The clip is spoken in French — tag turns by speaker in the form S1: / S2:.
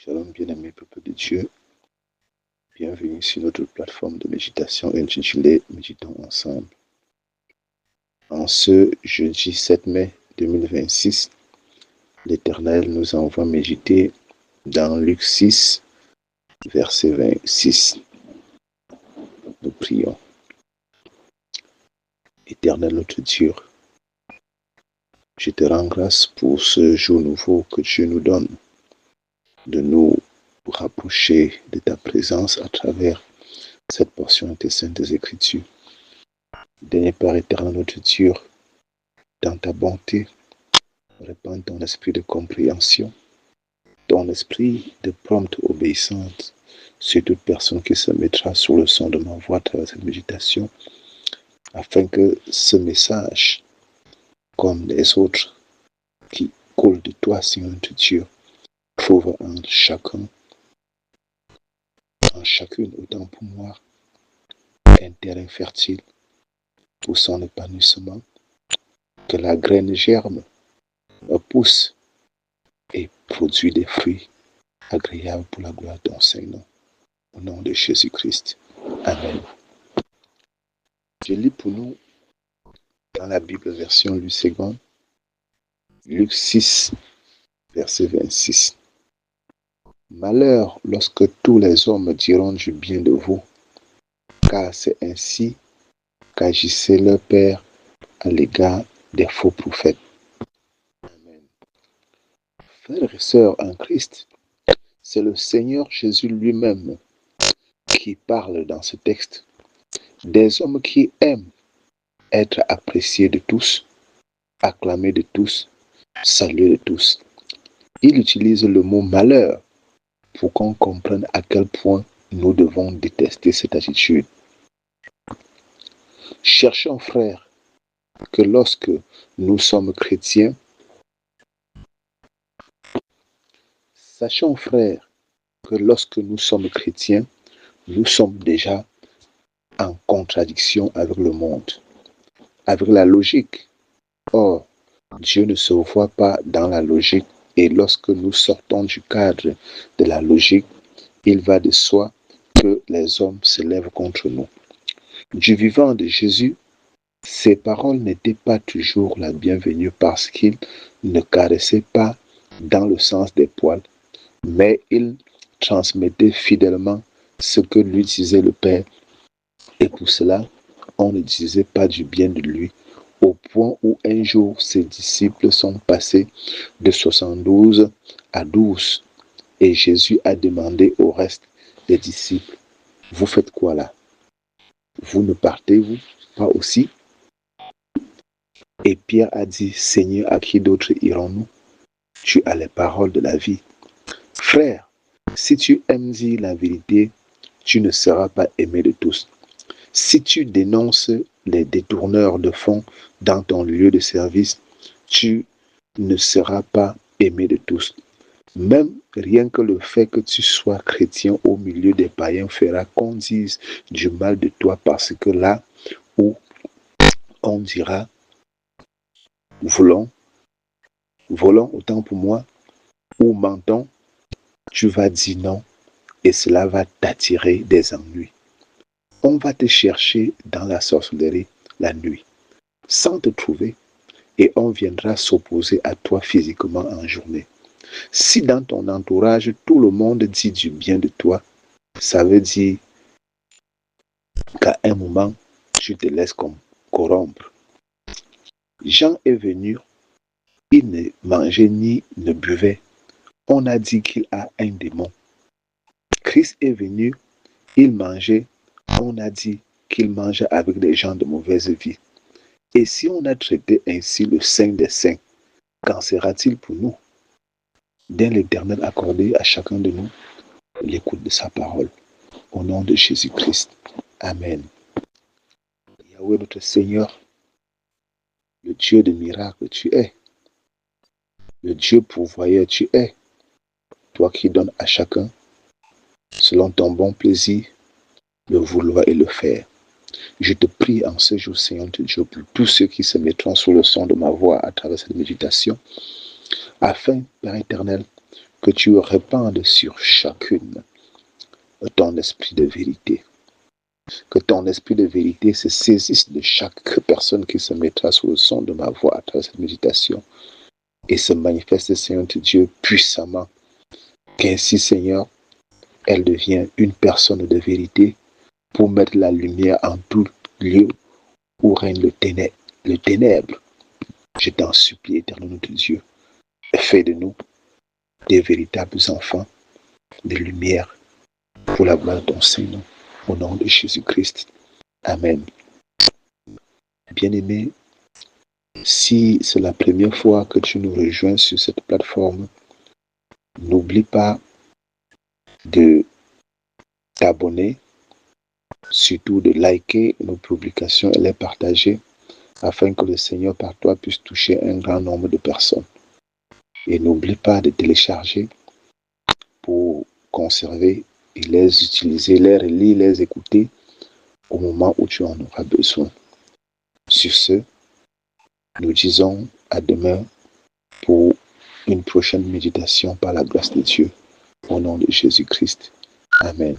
S1: Shalom, bien-aimé peuple de Dieu. Bienvenue sur notre plateforme de méditation intitulée Méditons ensemble. En ce jeudi 7 mai 2026, l'Éternel nous envoie méditer dans Luc 6, verset 26. Nous prions. Éternel notre Dieu, je te rends grâce pour ce jour nouveau que Dieu nous donne, de nous rapprocher de ta présence à travers cette portion de tes saintes écritures. Dernier Père éternel notre Dieu, dans ta bonté, répands ton esprit de compréhension, ton esprit de prompte obéissance sur toute personne qui se mettra sur le son de ma voix à travers cette méditation, afin que ce message, comme les autres qui coulent de toi, Seigneur notre Dieu, trouve en chacune, autant pour moi, un terrain fertile pour son épanouissement, que la graine germe, pousse et produit des fruits agréables pour la gloire de ton Seigneur. Au nom de Jésus-Christ. Amen. Je lis pour nous dans la Bible version Luc 2, Luc 6, verset 26. Malheur lorsque tous les hommes diront du bien de vous, car c'est ainsi qu'agissait leur Père à l'égard des faux prophètes. Amen. Frères et sœurs en Christ, c'est le Seigneur Jésus lui-même qui parle dans ce texte. Des hommes qui aiment être appréciés de tous, acclamés de tous, salués de tous. Il utilise le mot malheur pour qu'on comprenne à quel point nous devons détester cette attitude. Cherchons, frères, que lorsque nous sommes chrétiens, sachons, frères, que lorsque nous sommes chrétiens, nous sommes déjà en contradiction avec le monde, avec la logique. Or, Dieu ne se voit pas dans la logique, et lorsque nous sortons du cadre de la logique, il va de soi que les hommes se lèvent contre nous. Du vivant de Jésus, ses paroles n'étaient pas toujours la bienvenue parce qu'il ne caressait pas dans le sens des poils, mais il transmettait fidèlement ce que lui disait le Père, et pour cela, on ne disait pas du bien de lui, au point où un jour ses disciples sont passés de 72 à 12, et Jésus a demandé au reste des disciples: vous faites quoi là? Vous ne partez-vous pas aussi? Et Pierre a dit: Seigneur, à qui d'autre irons-nous? Tu as les paroles de la vie. Frère, si tu aimes dire la vérité, tu ne seras pas aimé de tous. Si tu dénonces les détourneurs de fonds dans ton lieu de service, tu ne seras pas aimé de tous. Même rien que le fait que tu sois chrétien au milieu des païens fera qu'on dise du mal de toi, parce que là où on dira volons autant pour moi, ou mentons, tu vas dire non, et cela va t'attirer des ennuis. On va te chercher dans la sorcellerie la nuit, sans te trouver, et on viendra s'opposer à toi physiquement en journée. Si dans ton entourage, tout le monde dit du bien de toi, ça veut dire qu'à un moment, tu te laisses corrompre. Jean est venu, il ne mangeait ni ne buvait. On a dit qu'il a un démon. Christ est venu, il mangeait. On a dit qu'il mangeait avec des gens de mauvaise vie. Et si on a traité ainsi le Saint des Saints, qu'en sera-t-il pour nous? Dès l'Éternel accordé à chacun de nous l'écoute de sa parole. Au nom de Jésus-Christ. Amen. Yahweh notre Seigneur, le Dieu de miracles, tu es. Le Dieu pourvoyeur, tu es. Toi qui donnes à chacun, selon ton bon plaisir, le vouloir et le faire. Je te prie en ce jour, Seigneur de Dieu, pour tous ceux qui se mettront sous le son de ma voix à travers cette méditation, afin, Père éternel, que tu répandes sur chacune ton esprit de vérité. Que ton esprit de vérité se saisisse de chaque personne qui se mettra sous le son de ma voix à travers cette méditation et se manifeste, Seigneur Dieu, puissamment. Qu'ainsi, Seigneur, elle devient une personne de vérité pour mettre la lumière en tout lieu où règne le ténèbre. Je t'en supplie, éternel notre Dieu, fais de nous des véritables enfants de lumière pour la gloire de ton Seigneur, au nom de Jésus-Christ. Amen. Bien-aimé, si c'est la première fois que tu nous rejoins sur cette plateforme, n'oublie pas de t'abonner, surtout de liker nos publications et les partager afin que le Seigneur par toi puisse toucher un grand nombre de personnes. Et n'oublie pas de télécharger pour conserver et les utiliser, les relire, les écouter au moment où tu en auras besoin. Sur ce, nous disons à demain pour une prochaine méditation par la grâce de Dieu. Au nom de Jésus-Christ. Amen.